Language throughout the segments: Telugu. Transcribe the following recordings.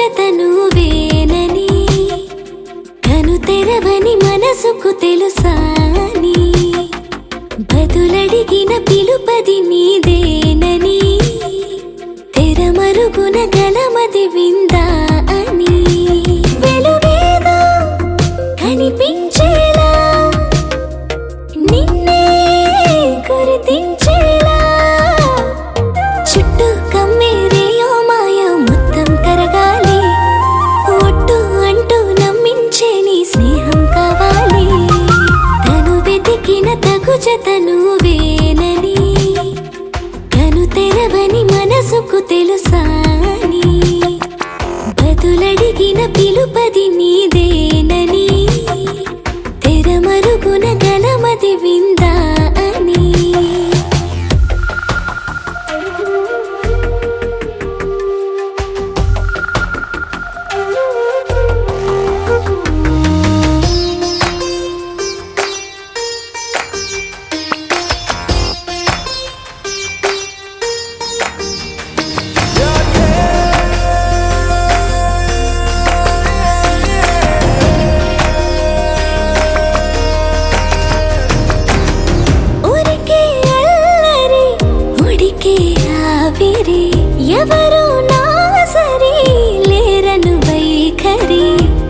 జత నువ్వేనని కను తెరవని మనసుకు తెలుసాని బదులడిగిన పిలుపది నీదేనని తెరమరుగున గలమది విందా అని వెలుగేదో కనిపించేలా నిన్నే గుర్తించేలా చుట్టూ కమ్మేరేయో మాయ మొత్తం కరగాలి ఒట్టు అంటూ నమ్మించే నీ స్నేహం కావాలి తను వెతికిన తగు జత నువ్వేనని కను తెరవని మనసుకు తెలుసాని బదులడిగిన పిలుపది నీదేనని తెరమరుగున గలమది విందా అని ఎవరు నా సరి లేరను వైఖరి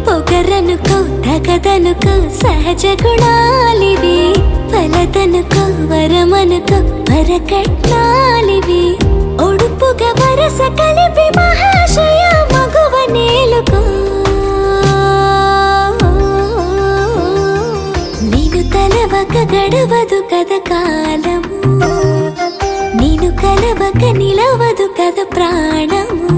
పొగరనుకో తగదనుకో సహజ గుణాలివి ఫలదనుకో వరమనుకో వరకట్నాలివి ఒడుపుగా వరస కలిపి మహాశయ మగువ నేలుకో నేను తలవక గడవదు కథ కాలము నీను కలవక నిలవదు కథ ప్రాణము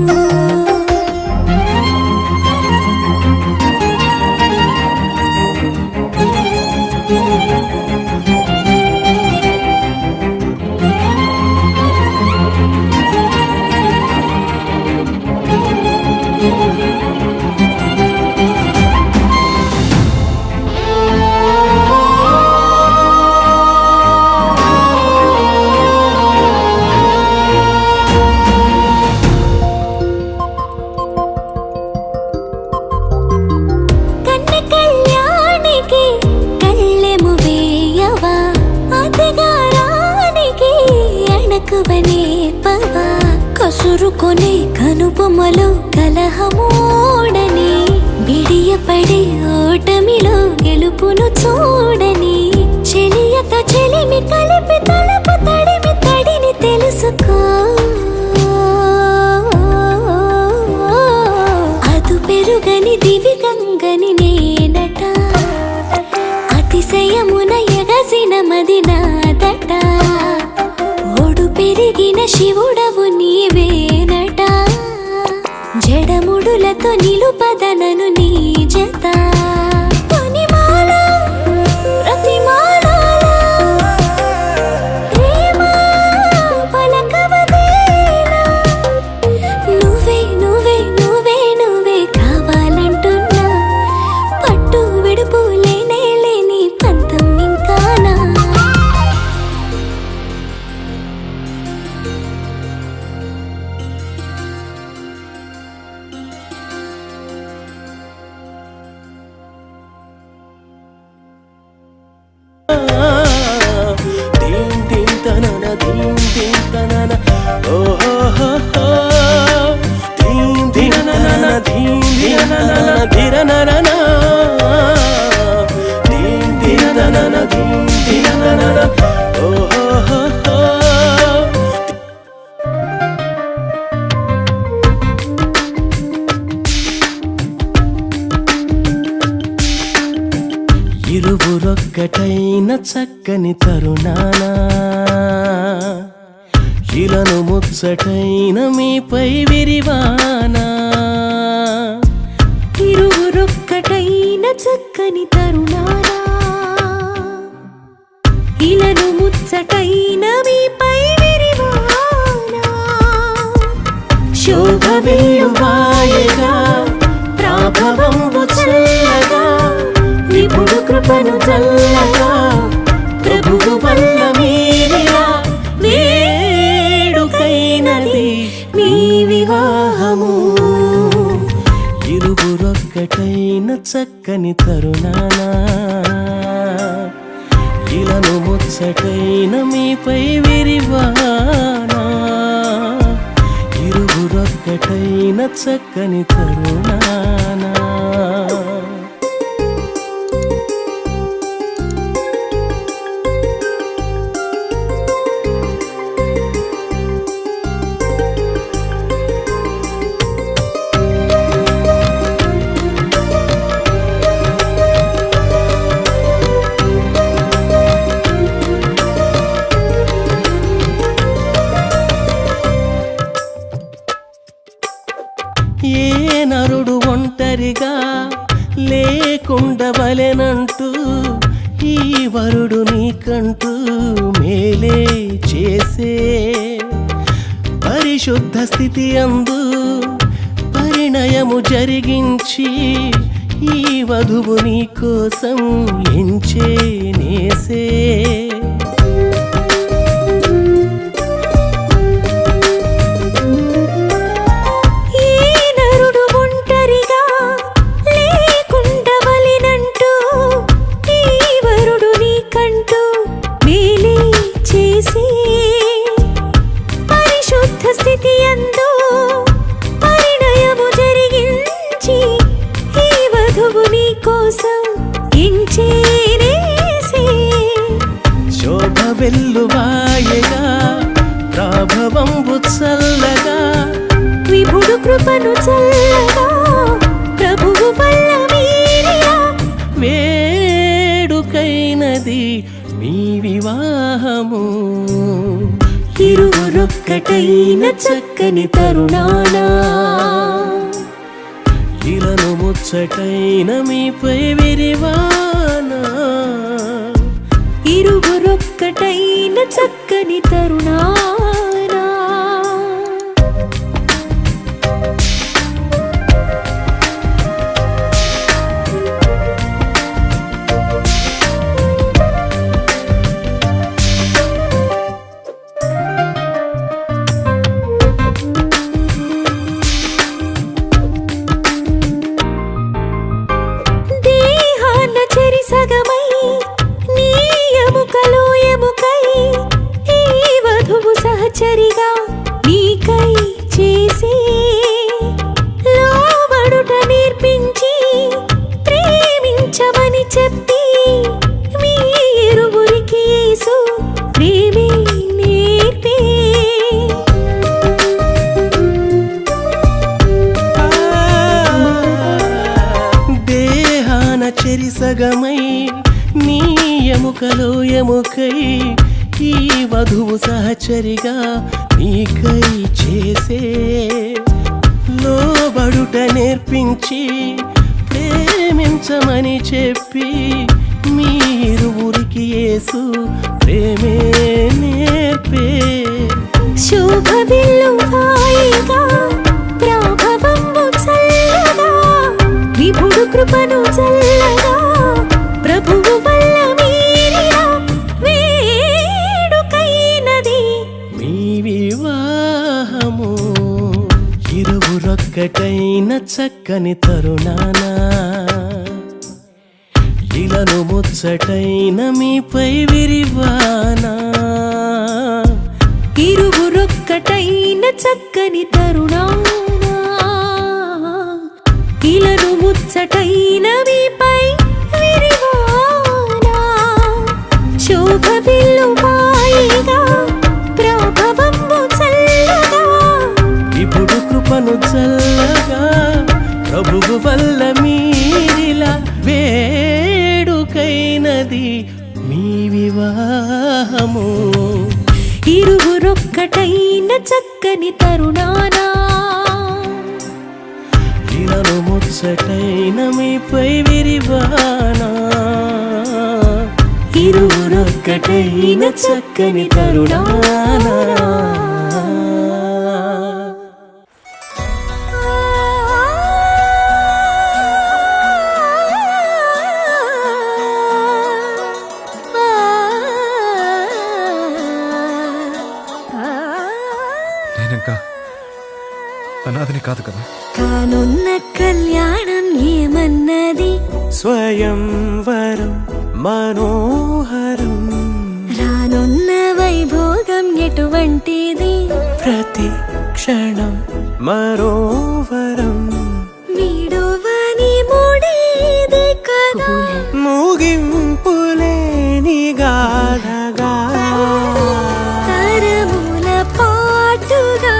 కసురుకొనే కనుబొమ్మలో కలహమోడని బిడియపడే ఓటమిలో గెలుపును చూడని చెలియత చెలిమి కలిపి తలపు తడిమి తడిని తెలుసుకో అదు పెరుగని దివి గంగని నేనట అతిశయమున ఎగసిన మది నాదట పెరిగిన శివుడవు నీవేనట జడముడులతో నిలుపదనను నీ జత నువ్వే నువ్వే నువ్వే నువ్వే కావాలంటున్నా పట్టు విడుపు లేనే లేని పంతం ఇంకానా ఇరువురొక్కటైన చక్కని తరుణానా ఇలను ముచ్చటైన మీపై విరివానా ఇరువురొక్కటైన చక్కని తరుణానా ఇలను ముచ్చటైన మీపై విరివానా శోభ వెల్లువాయగా ప్రాభవంబు చల్లగా విపుడు కృపను చల్లగా ప్రభువు వల్ల మీరిలా వేడుకైనది మీ వివాహము చక్కని తరుణాన ఇలను ముచ్చటైన మీపై విరివానా ఇరువురొక్కటైన చక్కని తరుణానా ఏ నరుడు ఒంటరిగా లేకుండవలెనంటూ ఈ వరుడు నీకంటూ మేలే చేసే పరిశుద్ధ స్థితి అందు పరిణయము జరిగించి ఈ వధువు నీ కోసం ఎంచే నేసే శోభ వెల్లువాయగా ప్రాభవంబు చల్లగా విభుడు కృపను చల్లగా ప్రభువు వల్ల మీరిలా వేడుకైనది మీ వివాహము ఇరువురొక్కటైన చక్కని తరుణానా ఇలను ముచ్చటైన మీపై విరివానా ఇరువురొక్కటైన చక్కని తరుణానా సగమై నీ ఎముకలో ఎముకై ఈ వధువు సహచరిగా నీకై చేసి లోబడుట నేర్పించి ప్రేమించమని చెప్పి మీ ఇరువురికి యేసు ప్రేమే నేర్పే చెరి సగమై నీ ఎముకలో ఎముకై ఈ వధువు సహచరిగా నీకై చేసే లోబడుట నేర్పించి ప్రేమించమని చెప్పి మీరువురికి యేసు ప్రేమే నేర్పే శోభ వెల్లువాయగా ప్రాభవంబు చల్లగా విభుడు కృపను చల్లగా ప్రభువు వల్ల మీరిలా వేడుకైనది మీ వివాహము ఇరువురొక్కటైన చక్కని తరుణానా ఇలను ముచ్చటైన మీపై విరివానా ఇరువురొక్కటైన చక్కని తరుణానా ఇలను ముచ్చటైన మీపై విరివానా శోభ వెల్లువాయగా ప్రాభవంబు చల్లగా విభుడు కృపను చల్లగా ప్రభువు వల్ల మీరిలా వేడుకైనది మీ వివాహము ఇరువురొక్కటైన చక్కని తరుణానా ఇలను ముచ్చటైన మీపై విరివానా ఇరువురొక్కటైన చక్కని తరుణానా నేనింకా అనాథని కాదు కదా. కానున్న కళ్యాణం ఏమన్నది స్వయంవరం మనోహరం రానున్న వైభోగం ఎటువంటిది ప్రతి క్షణం మరోవరం వీడువని మూడేది కదా ముగింపులేని గాథగా తరముల పాటుగా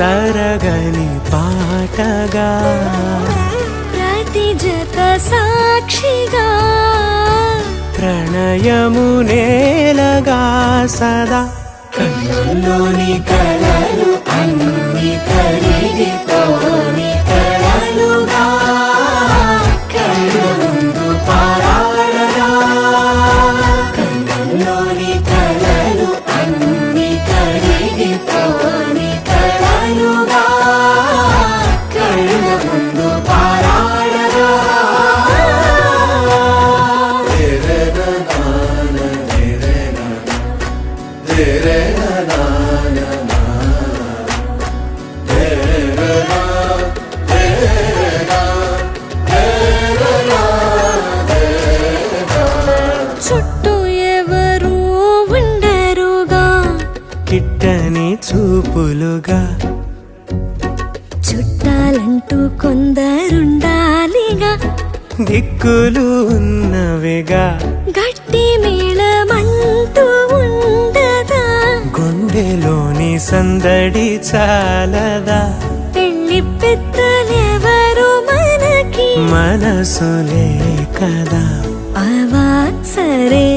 తరగని పాటగా ప్రతి జత సాక్షిగా ప్రణయము నేలగా సదా కన్నుల్లోని కలలు అన్ని కరిగిపోని కలలుగా కళ్ళ ముందు పారాడగా కన్నుల్లోని కలలు అన్ని కరిగిపోని కలలుగా కళ్ళ ముందు పారాడగా చుట్టూ ఎవరు ఉండరుగా కిట్టని చూపులుగా చుట్టాలంటూ కొందరుండాలిగా దిక్కులు ఉన్నవిగా గట్టి మేళమంటూ ఉండదా గుండెలోని సందడి చాలదా పెళ్లి పెద్దలెవరు మనకి మనసులే కదా అవా సరే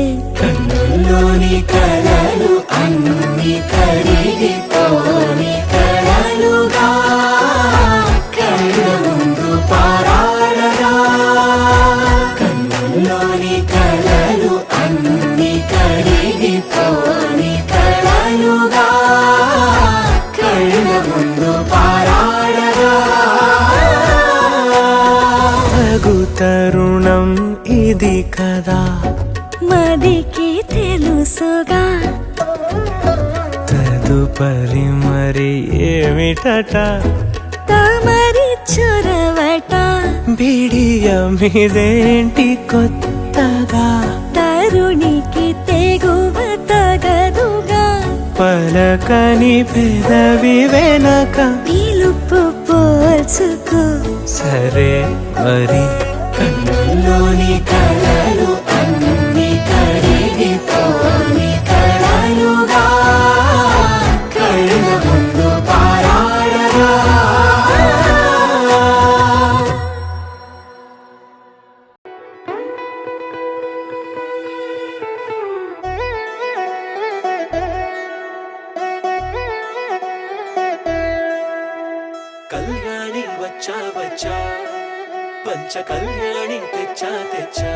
కన్నుల్లోని కలలు అన్ని కరిగిపోని కలలుగా కళ్ళ ముందు పారాడగా కన్నుల్లోని కలలు అన్ని కరిగిపోని కలలుగా కళ్ళ ముందు పారాడగా తగు తరుణం ఇది కదా మదికి తెలుసుగా తదుపరి మరి ఏమిటట తమరి చొరవట బిడియమిదేంటి కొత్తగా తరుణికి తెగువ తగదుగా పలకని పెదవి వెనక పిలుపు పోల్చుకో సరే మరి కన్నుల్లోని కలలు అన్ని కరిగిపోని కలలుగా కళ్ళ ముందు పారాడగా కళ్యాణి వచ్చా వచ్చా పంచ కళ్యాణి తెచ్చా తెచ్చా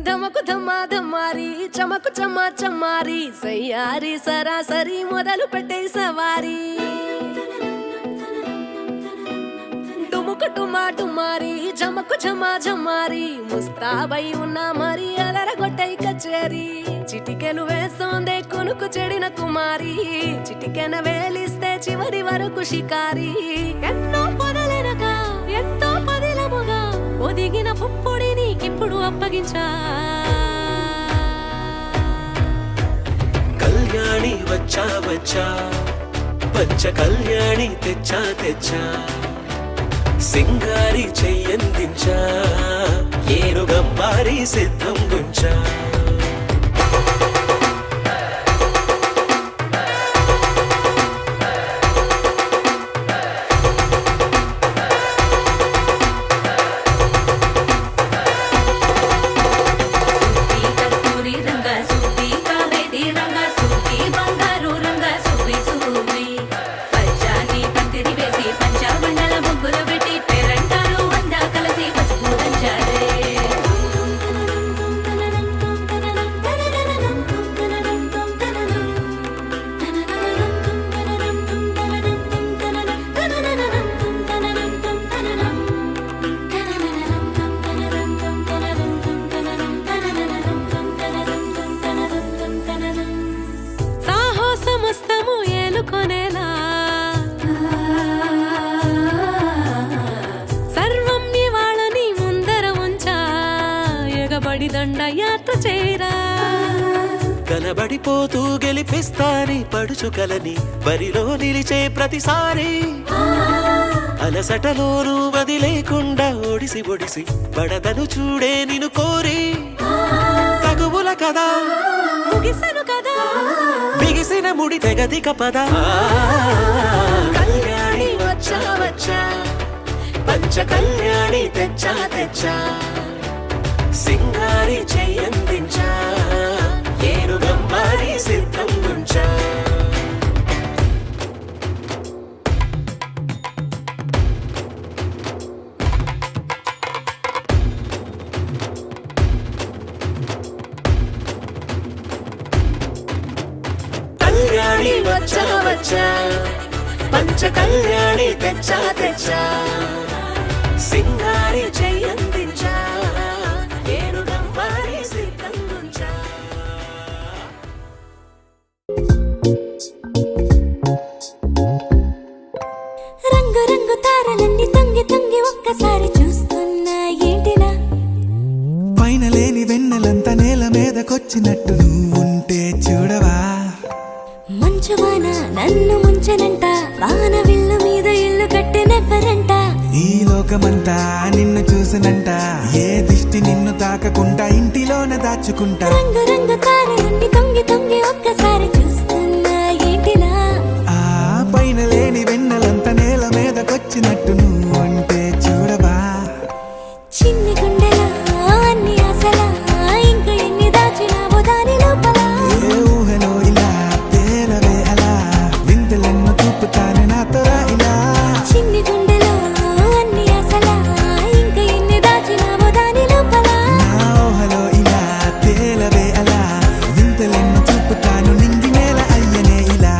ధమకు ధమ్మా ధమ్మారి చమకు చమ్మా చమ్మారి సయ్యారి సరాసరి మొదలు పెట్టే సవారి డుముకు టుమా టుమారి జమకు ఝమా ఝమ్మారి ముస్తాబై ఉన్నా మరి అలరగొట్టై కచేరి చిటికెను వేస్తోందే కొనుకు చెడిన కుమారి చిటికెన వేలిస్తే చివరి వరకు షికారి ఎన్నో పొదలెనగా ఎంతో పదిలముగా ఒదిగిన పుప్పొడి నీకిప్పుడు అప్పగించా కళ్యాణి వచ్చా వచ్చా పంచ కళ్యాణి తెచ్చా తెచ్చా సింగారి చెయ్యందించా ఏనుగంబారి సిద్ధం గుంచా కష్టపడి దండ యాత్ర చేరా కనబడిపోతూ గెలిపిస్తాని పడుచుకలని బరిలో నిలిచే ప్రతిసారి అలసటలోనూ వదిలేకుండా ఒడిసి ఒడిసి పడదను చూడే నిన్ను కోరి తగువుల కదా ముగిసను కదా బిగిసిన ముడి తెగదిక పద కళ్యాణి వచ్చా వచ్చా పంచ కళ్యాణి తెచ్చా తెచ్చా సింగారి చెయ్యందించా ఏనుగం మారి సిద్ధం గుంచా కళ్యాణి వచ్చా వచ్చా పంచ కళ్యాణి తెచ్చా తెచ్చా సింగారి చెయ్యందించా ఏనుగం వారి సిద్ధం గుంచా రంగు రంగు తారలన్నీ తొంగి తొంగి ఒక్కసారి చూస్తున్నా ఏంటిలా పైన లేని వెన్నెలంతా నేల మీదకొచ్చినట్టు నువ్వుంటే చూడవా మంచువాన నన్ను ముంచనంట వాన విల్లు మీద ఇల్లు కట్టినెవ్వరంట ఈ లోకమంతా నిన్ను చూసినంట ఏ దిష్టి నిన్ను తాకకుండా ఇంటిలోన దాచుకుంటా రంగు రంగు తారలన్నీ తొంగి తొంగి ఒక్కసారి చూస్తున్నా ఏంటిలా ఆ పైన లేని వెన్నెలంతా నేల మీదకొచ్చినట్టు నువ్వుంటే చూడవా చిన్ని గుండెలా అన్ని ఆశలా ఇంకా ఎన్ని దాచినావో దాని లోపల ఏ ఊహలో ఇలా తేలవే అలా వింతలెన్నో చూపుతాను నాతో రా ఇలా చిన్ని గుండెలో అన్ని ఆశలా ఇంకా ఎన్ని దాచినావో దాని లోపల నా ఊహలో ఇలా తేలవే అలా వింతలెన్నో చూపుతాను నింగి నేల అయ్యనే ఇలా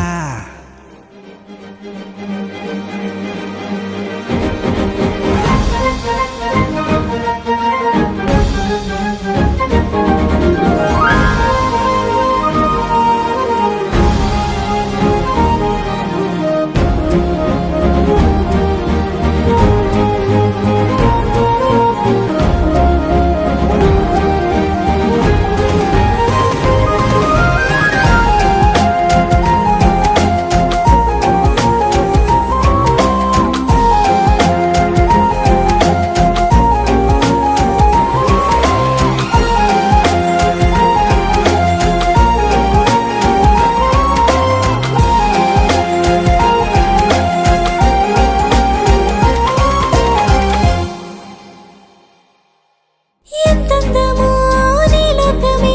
ఎంతందమో నీ లోకమే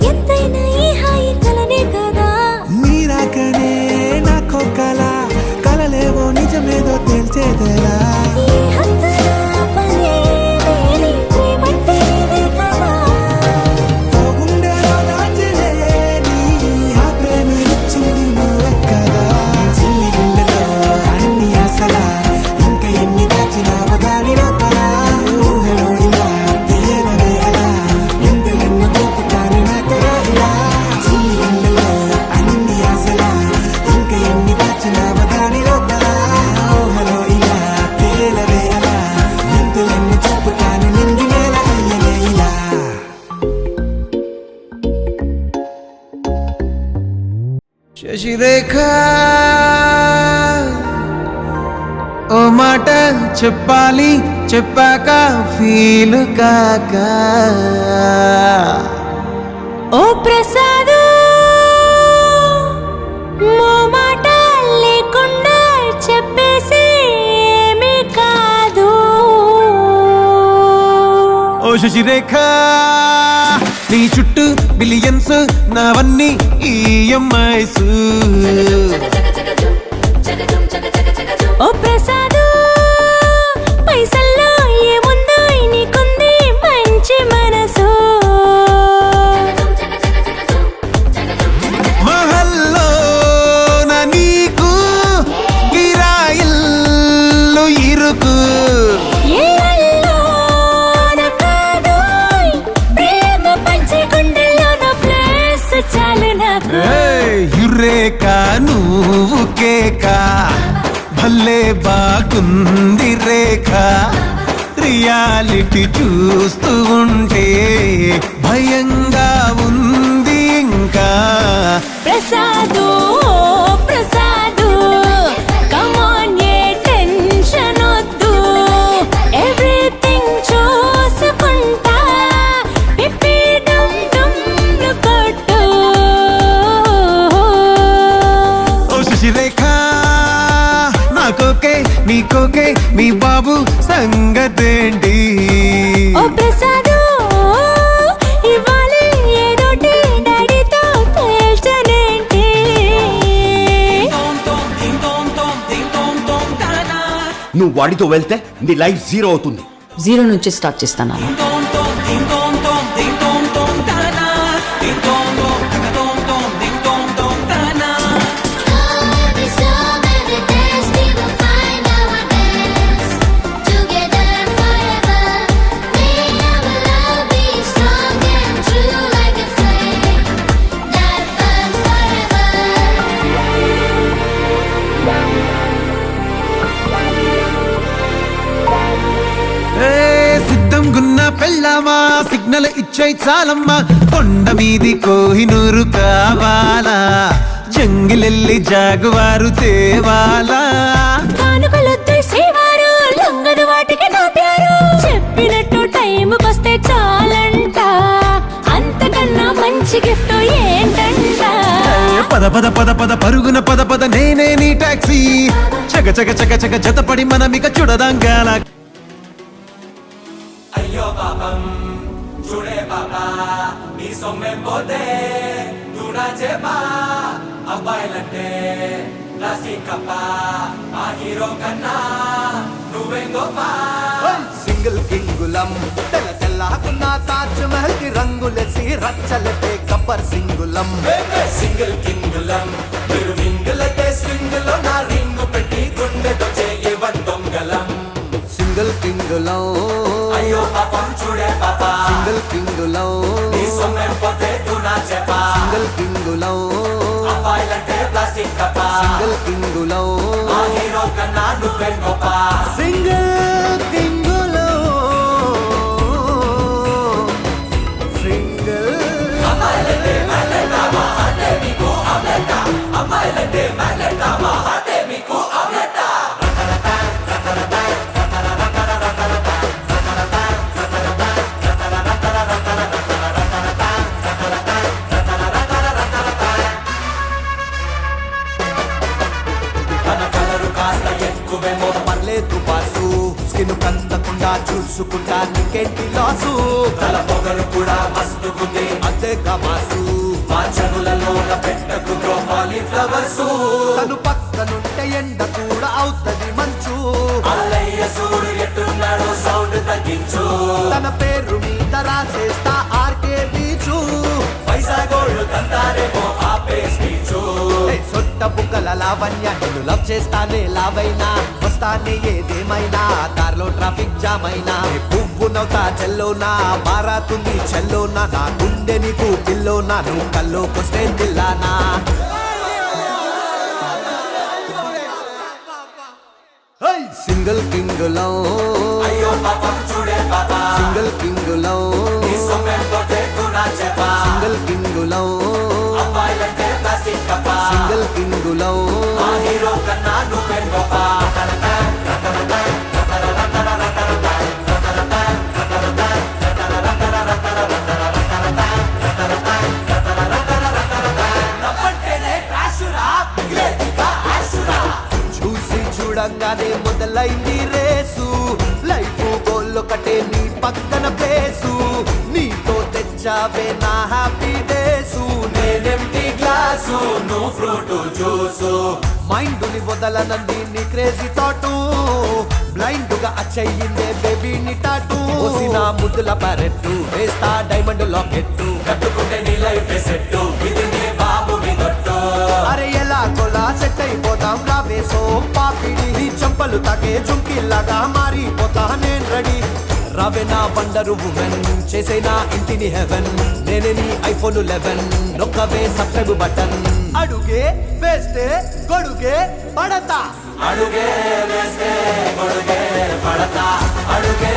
ఎంతైనా ఈ హాయి కలనే కదా నీరాకనే నాకో కలలేవో నిజమేదో తేల్చేదేలా ఈ హద్దుల పనే లేని ప్రేమంటే ఇదే కదా ఓ గుండెలో దాచలే నీ ఆ ప్రేమ ఇచ్చింది నువ్వే కదా చిన్ని గుండెలో అన్ని ఆశలా ఇంకా ఎన్ని దాచినావో దాని లోపల ఊహలో ఇలా తేలవే అలా ఎంతెన్నో చూపుతాను నాతో రా ఇలా చిన్ని గుండెలో అన్ని ఆశలా ఇంకా ఎన్ని దాచినావో దాని లోపల ఊహలో ఇలా తేలవే అలా ఎంతెన్నో చూపుతాను నింగి నేల అయ్యనే ఇలా శశిరేఖ ఓ మాట చెప్పాలి చెప్పాక ఫీల్ కాక ఓ ప్రసాద్ మో మాట లేకుండా చెప్పేసి ఏమీ కాదు ఓ శశిరేఖ నీ చుట్టూ బిలియన్స్ నావన్నీ ఈఎంఐస్ ఓ ప్రసాద్ పైసల్లో ఏముందో నీకుంది మంచి మనసు మహల్లో నా నీకు గిరాయిల్లు ఇరుకు ఏ అల్లోన కాదు ప్రేమ పంచి గుండెల్లోన ప్లేస్ చాలు నాకు యురేక నువ్వు కేక భలే బాగుంది రేఖ రియాలిటీ చూస్తూ ఉంటే భయంగా ఉంది ఇంకా. ప్రసాదు ప్రసాదు కమాన్ ఏ టెన్షన్ వద్దు ఎవ్రీథింగ్ చూసుకుంటా పిప్పి డమ్ డమ్ కొట్టు. ఓ శశిరేఖ నాకోకే నీకోకే మీ బాబు సంగతేంటి? ఓ ప్రసాదు ఇవ్వాలి ఏదోటి డాడీతో తేల్చనేంటి. నువ్వు వాడితో వెళ్తే నీ లైఫ్ జీరో అవుతుంది. జీరో నుంచి స్టార్ట్ చేస్తాను. సిద్ధం గున్న పెళ్ళామా సిగ్నల్ ఇచ్చే చాలమ్మా. కొండ మీది కోహినూరు కావాలా జంగిలెల్లి జాగువారు తేవాలా. కానుకలొద్దు సేవారు లొంగదు వాటికి నా ప్యారు చెప్పినట్టు టైంకొస్తే చాలంట అంతకన్నా మంచి గిఫ్ట్ ఏంటంట. పద పద పద పద పరుగున పద పద నేనే నీ టాక్సీ చక చక చక చక జతపడి మనమిక చూడదాంగాల. అయ్యో పాపం చూడే పాప నీ సొమ్మె పోతే నువ్వునా చేపా అబ్బాయిలంటే ప్లాస్టిక్ కప్ప ఆ హీరో కన్నా నువ్వే గొప్ప. సింగిల్ కింగులం తెల్ల తెల్లకున్న తాజ్ మహల్ కి రంగులేసి రచ్చలపే గబ్బర్ సింగులం. సింగిల్ కింగులం మీరు మింగులతే స్వింగులో నా రింగు పెట్టి గుండెతో చేయవన్ దొంగలం. సింగిల్ కింగులం అయ్యో పాపం చూడే పాప సింగిల్ కింగులం నీ సొమ్మె పోతే నువ్వునా చేపా సింగిల్ కింగులం అబ్బాయిలంటే ప్లాస్టిక్ కప్ప సింగిల్ కింగులం ఆ హీరో కన్నా నువ్వే గొప్ప. సింగిల్ కింగులం సింగిల్ అమ్మాయిలంటే మ్యాగ్నెట్ మా హార్టే మీకు ఆమ్లెట్ అమ్మాయిలంటే మ్యాగ్నెట్ మా హార్టే మీకు ఆమ్లెట్. పర్లేదు బాసు స్కిన్ కందకుండా చూసుకుంటా నీకేంటి లాసు. తల పొగరు కూడా మస్తుకుంది అదే కమాసు మా చనులలో పెట్టకు కాలీఫ్లవర్స్. తను పక్కనుంటే ఎండ కూడా అవుతది మంచు. అల్లయ్య సూడు ఎట్టున్నాడు సౌండ్ తగ్గించు. తన పేరు మీద రాసేస్తా ఆర్కే బీచు. పైసా గోళ్ళు తంతారేమో ఆపే స్పీచు. సొట్ట బుగ్గల లావణ్య నేను లవ్ చేస్తానే లావైనా వస్తానే ఏదేమైనా కార్లో ట్రాఫిక్ జామ్ అయినా పువ్వు నవ్వుతా చెల్లోనా మారాతుంది చెల్లోనా నా గుండె నీకు పిల్లోనా నువ్వు కల్లోకొస్తే తిల్లానా. సింగిల్ కింగులం అయ్యో పాపం చూడే పాప సింగిల్ కింగులం నీ సొమ్మె పోతే నువ్వునా చేపా సింగిల్ కింగులం అబ్బాయిలంటే ప్లాస్టిక్ కప్ప సింగిల్ కింగులం ఆ హీరో కన్నా నువ్వే గొప్ప. చూసి చూడంగానే మొదలైంది రేసు లైఫ్ గోల్ ఒకటే నీ పక్కన ప్లేసు నీతో తెచ్చావే నా హ్యాపీ డేసు. నేనెంటీ గ్లాసు నువ్వు ఫ్రూట్ జ్యూసు. మైండ్ ని వదలనంది నీ క్రేజీ థాటు బ్లైండ్ గా అచ్చయిందే బేబీ ని టాటు. ఓసిన ముద్దుల పరెట్టు వేస్తా డైమండ్ లాకెట్టు కట్టుకుంటే నీ లైఫ్ సెట్ ఇది నీ బాబు విదొట్టు. అరే ఎలా కొలా సెట్ అయిపోతాం రావేసో పాపిడి నీ చంపలు తాకే జుంకిల్లాగా మారిపోతా నేను రెడీ. రావే నా వండరు ఉమెన్ చేసేనా ఇంటిని హెవెన్ నేనే నీ ఐఫోన్ 11 నొక్కవే సబ్స్క్రైబ్ బటన్. అడుగే వేస్తే గొడుగే పడతా అడుగే వేస్తే గొడుగే పడతా అడుగే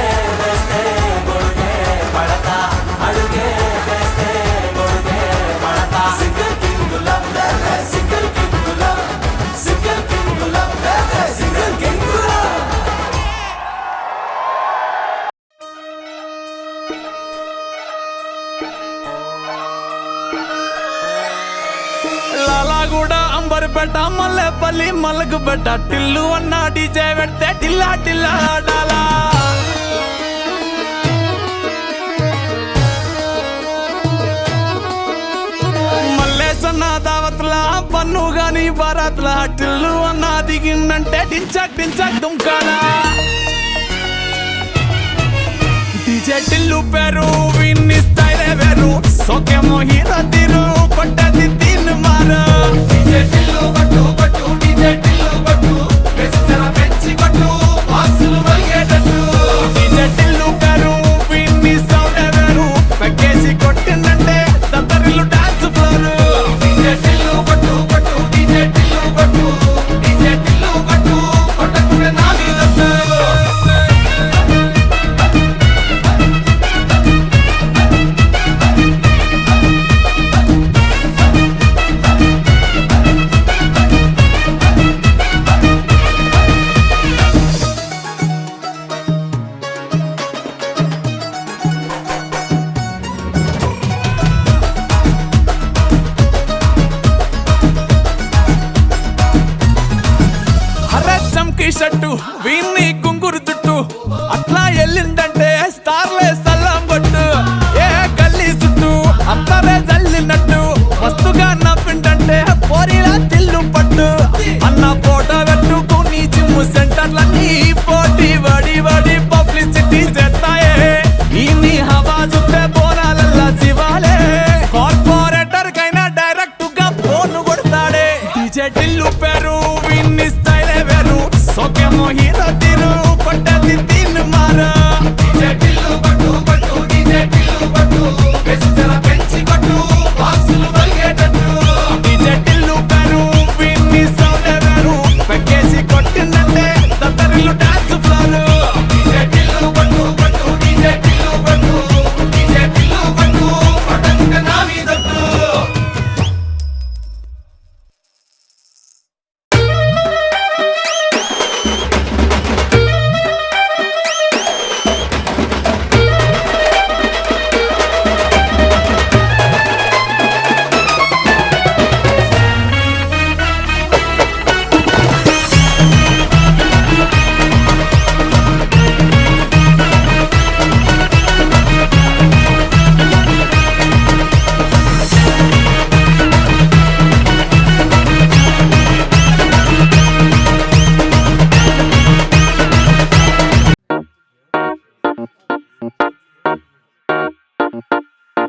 మిర్యాలగూడ అంబర్పేట మల్లెపల్లి మలకుపేట టిల్లు అన్న డీజే పెడితే టిల్లా టిల్లా ఆడాలా మల్లేసన్న దావత్లా పన్ను గాని బారాత్లా టిల్లు అన్న దిగిందంటే టించక్ టించక్ దుంకాలా డీజే టిల్లు పేరు విన్ని స్టైలే వేరు సోకేమో హీరో తీరు కొట్టది తీన్ మారు డీజే టిల్లు కొట్టు కొట్టు డీజే టిల్లు కొట్టు వెచ్చన పెంచి కొట్టు బాక్సులు మలిగేటట్టు డీజే టిల్లు పేరు విన్ని సౌండ్ వేరు పెక్కేసి కొట్టిందంటే తత్తరిల్లు డాన్స్ ఫ్లోర్ డీజే టిల్లు కొట్టు కొట్టు డీజే టిల్లు కొట్టు డీజే టిల్లు కొట్టు కొట్టకుండా నా మీద షట్టు వీన్ని గుంగురు చుట్టూ అట్లా ఎల్లిందంటే స్టార్లే సల్లం కొట్టు ఏ గల్లీ చుట్టూ అత్తరే జల్లినట్టు మస్తుగా నవ్విందంటే పోరిలా తిల్లు పట్టు అన్న ఫోటో పెట్టుకుని జిమ్ సెంటర్లన్నీ పోటీ వడి వడి పబ్లిసిటీ చేస్తాయే ఈ హవా చూస్తే బోనాలల్లా శివాలే కార్పొరేటర్ కైనా డైరెక్ట్ గా ఫోన్ కొడతాడే డీజే టిల్లు పేరు విన్ని స్టైలే వేరు సోకేమో హీరో తీరు కొట్టది తీన్ మారు డీజే టిల్లు కొట్టు కొట్టు డీజే టిల్లు కొట్టు వెచ్చన పెంచి కొట్టు బాక్సులు మలిగేటట్టు డీజే టిల్లు పేరు విన్ని సౌండ్ వేరు పెక్కేసి కొట్టిందంటే తత్తరిల్లు డాన్స్ ఫ్లోర్ డీజే టిల్లు కొట్టు కొట్టు డీజే టిల్లు కొట్టు డీజే టిల్లు కొట్టు కొట్టకుండా నా మీదట్టు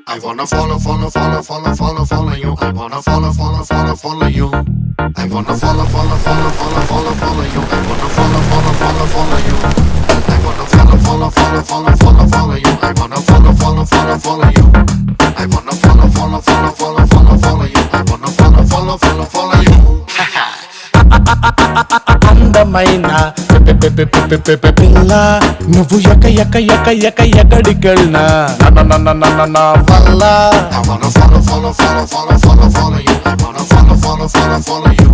I wanna follow you. I wanna follow you. I wanna follow you. I wanna follow you. I wanna follow you. I wanna follow you. I wanna follow you. I wanna follow you. అందమైన పిల్ల నువ్వు ఎక్కడికెళ్ళినా నా వల్ల I wanna follow you. I wanna follow you.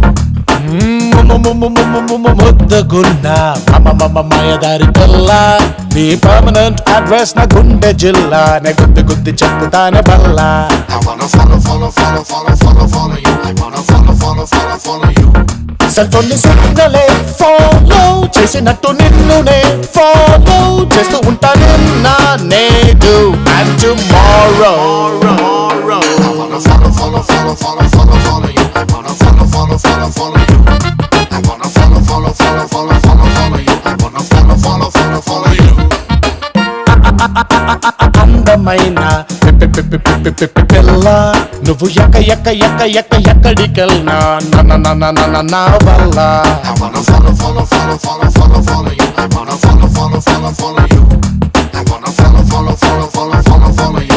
ముద్దగున్నా మాయదారి పిల్ల నీ పర్మనెంట్ అడ్రస్ నా గుండె జిల్లా నే గుద్ది చెప్పుతానే బల్లా I wanna follow you. I wanna follow you. Cell phone ని సిగ్నలే ఫాలో చేసినట్టు నిన్నునే ఫాలో చేస్తూ ఉంటాను నా నేడు and tomorrow I wanna follow you. I wanna follow you. I wanna follow you. I wanna follow you. అందమైన పిల్ల నువ్వు ఎక్కడికెళ్ళినా నా వల్ల I wanna follow you. I wanna follow you. I wanna follow you.